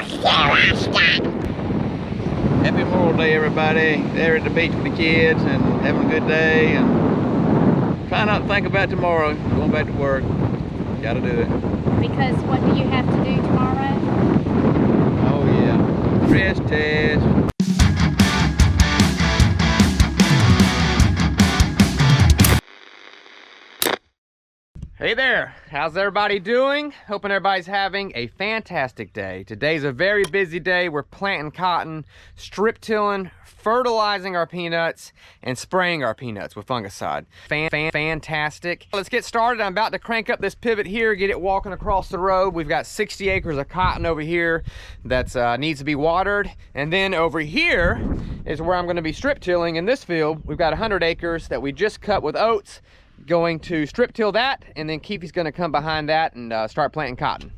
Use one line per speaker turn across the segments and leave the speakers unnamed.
Happy Memorial Day, everybody. There at the beach with the kids and having a good day and trying not to think about tomorrow. Going back to work. Gotta do it.
Because what do you have to do tomorrow?
Oh yeah. Stress test.
Hey there, how's everybody doing? Hoping everybody's having a fantastic day. Today's a very busy day. We're planting cotton, strip tilling, fertilizing our peanuts, and spraying our peanuts with fungicide. Fantastic. Let's get started. I'm about to crank up this pivot here, get it walking across the road. We've got 60 acres of cotton over here that needs to be watered. And then over here is where I'm gonna be strip tilling. In this field, we've got 100 acres that we just cut with oats. Going to strip till that, and then Keefe's gonna come behind that and start planting cotton.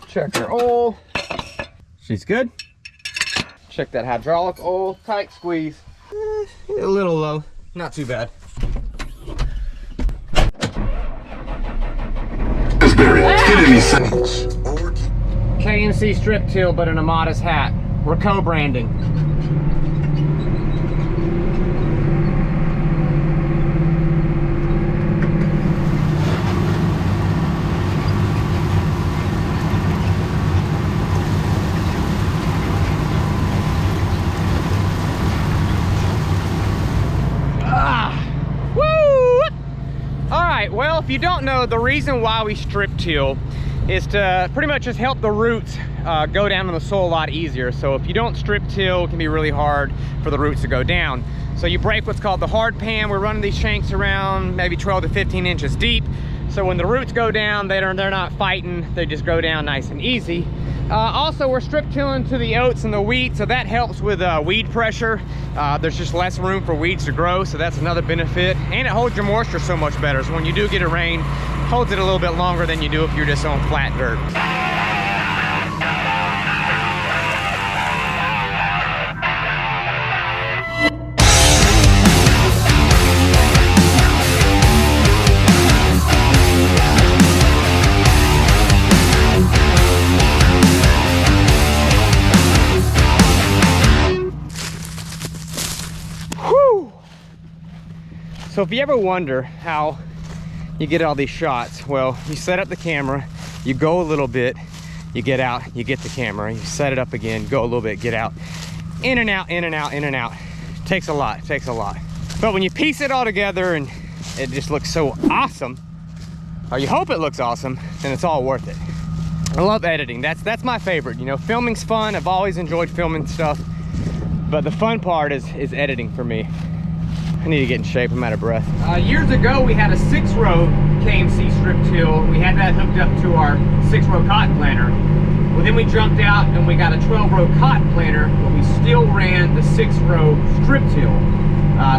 Check her oil. She's good. Check that hydraulic oil. Tight squeeze. A little low. Not too bad.
Get any sense.
KNC strip till, but in a modest hat. We're co-branding. All right, well, if you don't know, the reason why we strip till is to pretty much just help the roots go down in the soil a lot easier. So if you don't strip till, it can be really hard for the roots to go down. So you break what's called the hard pan. We're running these shanks around maybe 12 to 15 inches deep. So when the roots go down, they're not fighting, they just go down nice and easy. Also, we're strip tilling to the oats and the wheat, so that helps with weed pressure. There's just less room for weeds to grow, so that's another benefit. And it holds your moisture so much better. So when you do get a rain, holds it a little bit longer than you do if you're just on flat dirt. So if you ever wonder how you get all these shots, well, you set up the camera, you go a little bit, you get out, you get the camera, you set it up again, go a little bit, get out. In and out, in and out, in and out. Takes a lot, takes a lot. But when you piece it all together and it just looks so awesome, or you hope it looks awesome, then it's all worth it. I love editing, that's my favorite. You know, filming's fun, I've always enjoyed filming stuff, but the fun part is editing for me. I need to get in shape, I'm out of breath. Years ago, we had a 6-row KMC strip till. We had that hooked up to our 6-row cotton planter. Well, then we jumped out and we got a 12-row cotton planter, but we still ran the 6-row strip till.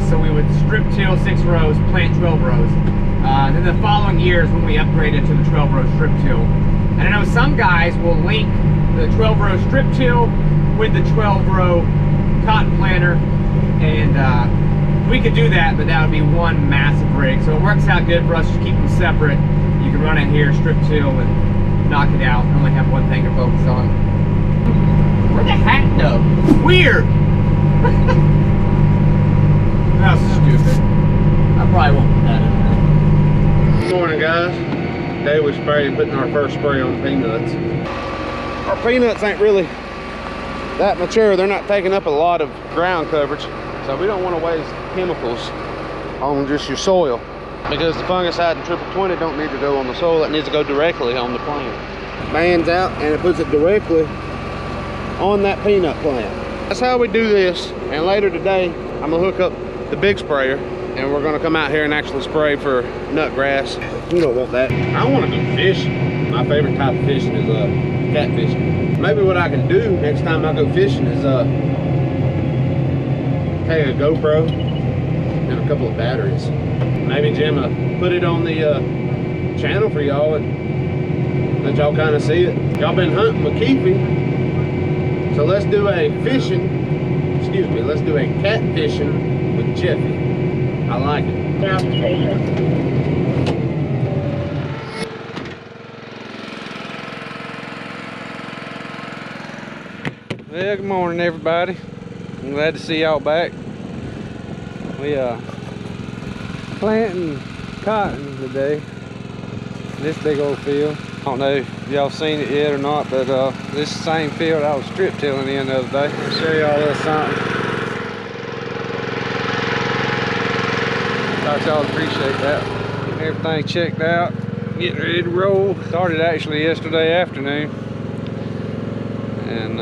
So we would strip till 6 rows, plant 12 rows. Then the following years when we upgraded to the 12-row strip till. And I know some guys will link the 12-row strip till with the 12-row cotton planter, and we could do that, but that would be one massive rig. So it works out good for us to keep them separate. You can run it here, strip till, and knock it out. Only have one thing to focus on. Where'd the hat go? Weird! That's stupid. I probably won't put that in there.
Good morning, guys. Today we sprayed putting our first spray on peanuts. Our peanuts ain't really that mature. They're not taking up a lot of ground coverage. So we don't want to waste chemicals on just your soil, because the fungicide and triple 20 don't need to go on the soil. It needs to go directly on the plant. Bands out and it puts it directly on that peanut plant. That's how we do this. And later today, I'm gonna hook up the big sprayer and we're gonna come out here and actually spray for nut grass. You don't want that. I want to go fishing. My favorite type of fishing is catfishing. Maybe what I can do next time I go fishing is take a GoPro and a couple of batteries. Maybe Jim put it on the channel for y'all and let y'all kind of see it. Y'all been hunting with Keefe, so let's do a catfishing with Jeffy. I like it.
Down station.
Well, good morning, everybody. I'm glad to see y'all back. We planting cotton today. This big old field. I don't know if y'all seen it yet or not, but this is the same field I was strip tilling in the other day. I'll show y'all a little something. Thought y'all would appreciate that. Getting everything checked out, getting ready to roll. Started actually yesterday afternoon, and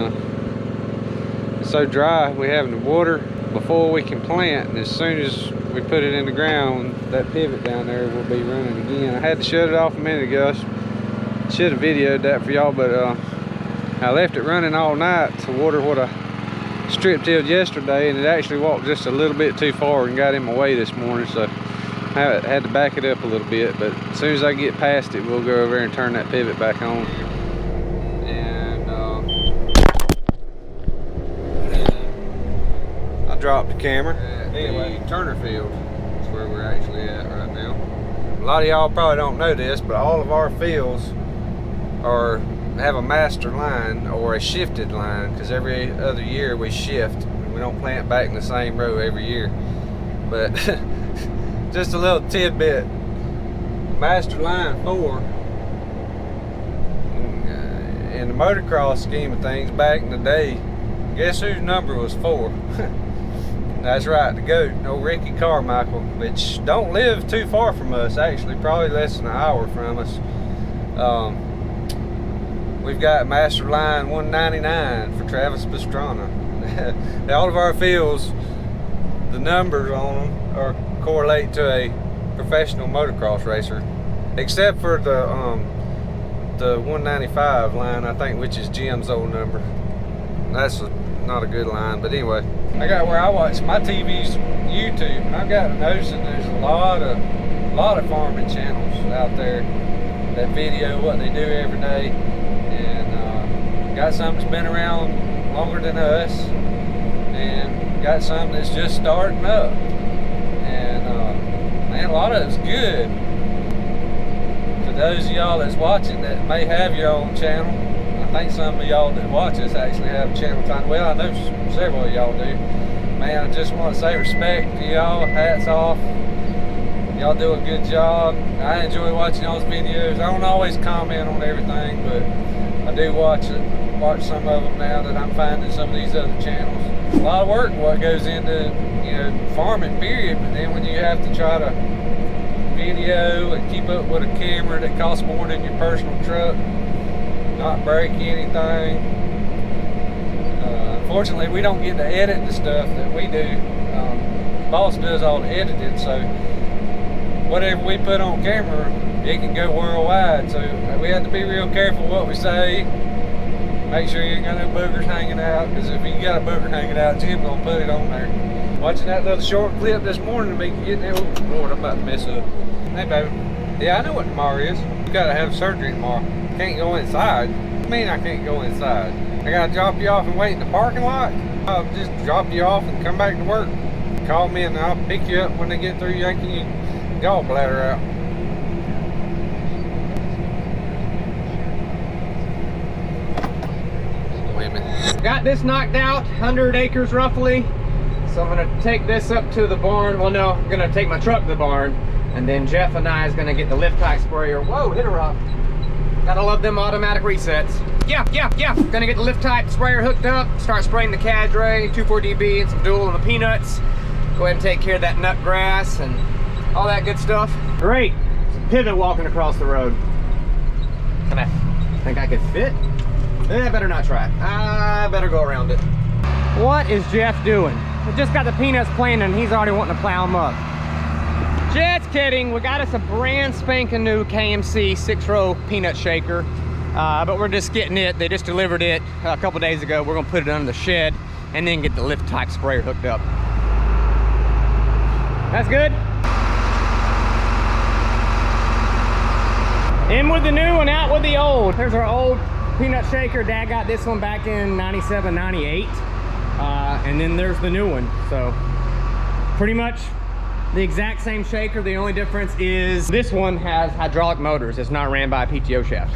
it's so dry we having to water before we can plant, and as soon as we put it in the ground, that pivot down there will be running again. I had to shut it off a minute ago. I should have videoed that for y'all, but I left it running all night to water what I strip tilled yesterday, and it actually walked just a little bit too far and got in my way this morning, so I had to back it up a little bit. But as soon as I get past it, we'll go over there and turn that pivot back on. And I dropped the camera. Anyway, Turner Field is where we're actually at right now. A lot of y'all probably don't know this, but all of our fields have a master line or a shifted line, because every other year we shift. We don't plant back in the same row every year. But just a little tidbit. Master line 4, in the motocross scheme of things back in the day, guess whose number was 4? That's right, the GOAT, old Ricky Carmichael, which don't live too far from us, actually, probably less than an hour from us. We've got Master Line 199 for Travis Pastrana. All of our fields, the numbers on them correlate to a professional motocross racer, except for the 195 line, I think, which is Jim's old number. That's not a good line, but anyway. I got where I watch my TV's YouTube, and I've got to noticing there's a lot of farming channels out there that video what they do every day, and got some that's been around longer than us, and got some that's just starting up, and man, a lot of it's good. For those of y'all that's watching that may have your own channel, I think some of y'all that watch us actually have a channel time. Well, I know several of y'all do. Man, I just want to say respect to y'all. Hats off. Y'all do a good job. I enjoy watching y'all's videos. I don't always comment on everything, but I do watch some of them now that I'm finding some of these other channels. A lot of work what goes into, farming, period. But then when you have to try to video and keep up with a camera that costs more than your personal truck, not break anything. Unfortunately, we don't get to edit the stuff that we do. Boss does all the editing, so whatever we put on camera, it can go worldwide. So we have to be real careful what we say. Make sure you ain't got no boogers hanging out, because if you got a booger hanging out, Jim's gonna put it on there. Watching that little short clip this morning to me getting there. Oh Lord, I'm about to mess up. Hey baby. Yeah, I know what tomorrow is. You gotta have surgery tomorrow. Can't go inside. What do you mean I can't go inside? I gotta drop you off and wait in the parking lot? I'll just drop you off and come back to work. Call me and I'll pick you up when they get through yanking your gallbladder out. Wait a minute.
Got this knocked out, 100 acres roughly. So I'm gonna take this up to the barn. Well, no, I'm gonna take my truck to the barn, and then Jeff and I is gonna get the Liftback Sprayer. Whoa, hit a rock. Gotta love them automatic resets. Yeah. Gonna get the Liftback Sprayer hooked up, start spraying the Cadre, 2,4-DB, and some Dual and the peanuts. Go ahead and take care of that nut grass and all that good stuff. Great. It's a pivot walking across the road. Can I think I could fit? I better not try. I better go around it. What is Jeff doing? We just got the peanuts planted and he's already wanting to plow them up. Just kidding. We got us a brand spanking new KMC 6-row peanut shaker, but we're just getting it. They just delivered it a couple days ago. We're gonna put it under the shed and then get the Liftback Sprayer hooked up. That's good. In with the new and out with the old. There's our old peanut shaker. Dad got this one back in 97, 98. And then there's the new one. So pretty much The exact same shaker, the only difference is this one has hydraulic motors. It's not ran by a PTO shaft.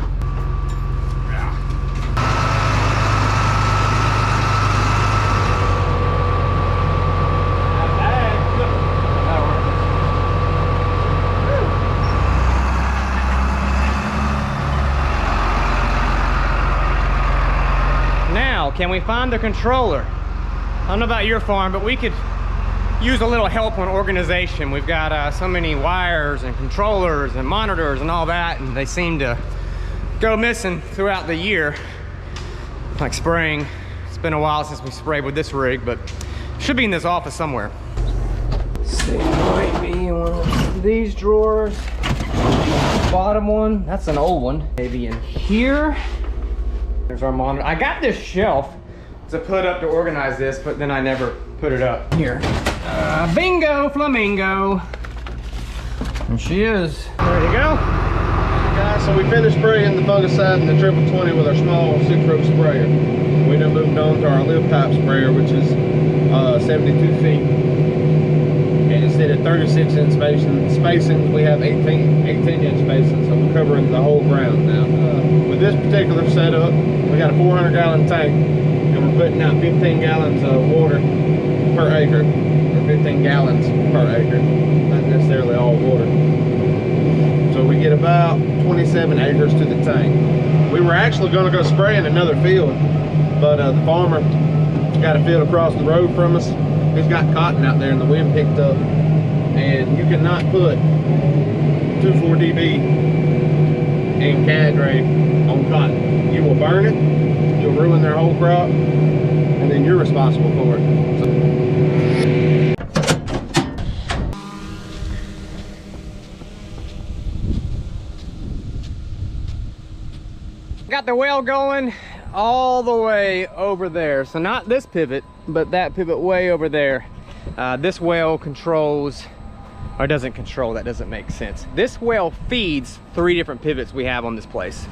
Now, can we find the controller? I don't know about your farm, but we could use a little help on organization. We've got so many wires and controllers and monitors and all that, and they seem to go missing throughout the year. Like spraying. It's been a while since we sprayed with this rig, but should be in this office somewhere. Let's see, might be in one of these drawers. Bottom one, that's an old one. Maybe in here. There's our monitor. I got this shelf to put up to organize this, but then I never put it up. Here. Bingo, flamingo. And she is. There you go.
Guys, so we finished spraying the fungicide and the 2020 with our small 6-row sprayer. We then moved on to our Liftback Sprayer, which is 72 feet. And instead of 36-inch spacing, we have 18-inch spacing, so we're covering the whole ground now. With this particular setup, we got a 400-gallon tank, and we're putting out 15 gallons of water per acre, or 15 gallons per acre, not necessarily all water. So we get about 27 acres to the tank. We were actually going to go spray in another field, but the farmer got a field across the road from us. He's got cotton out there and the wind picked up, and you cannot put 2,4-DB and cadre on cotton. You will burn it, you'll ruin their whole crop, and then you're responsible for it.
Got the well going all the way over there. So not this pivot, but that pivot way over there. This well controls, or doesn't control, that doesn't make sense. This well feeds 3 different pivots we have on this place.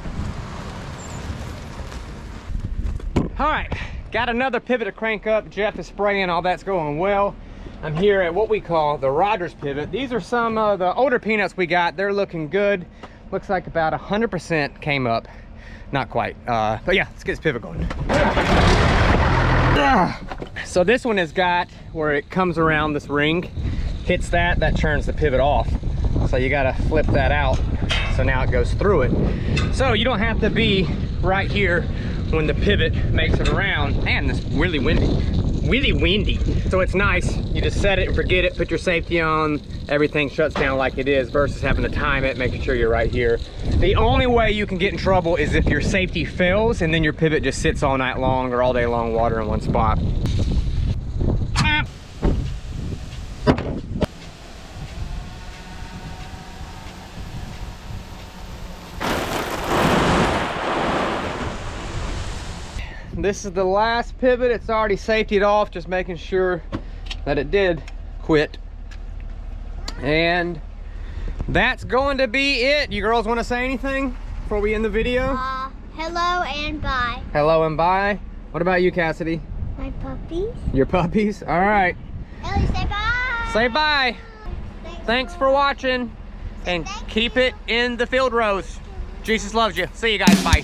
All right, got another pivot to crank up. Jeff is spraying, all that's going well. I'm here at what we call the Rogers pivot. These are some of the older peanuts we got. They're looking good. Looks like about 100% came up. Not quite, but yeah, let's get this pivot going. So this one has got where it comes around this ring, hits that turns the pivot off. So you gotta flip that out. So now it goes through it. So you don't have to be right here when the pivot makes it around. Man, it's really windy. Really windy. So it's nice, you just set it and forget it, put your safety on, everything shuts down like it is versus having to time it, making sure you're right here. The only way you can get in trouble is if your safety fails and then your pivot just sits all night long or all day long water in one spot. This is the last pivot. It's already safetied off, just making sure that it did quit. And that's going to be it. You girls want to say anything before we end the video?
Hello and bye.
Hello and bye. What about you, Cassidy?
My puppies.
Your puppies? All right.
Ellie, say bye.
Say bye. Thanks for watching. And keep it in the field rows. Jesus loves you. See you guys. Bye.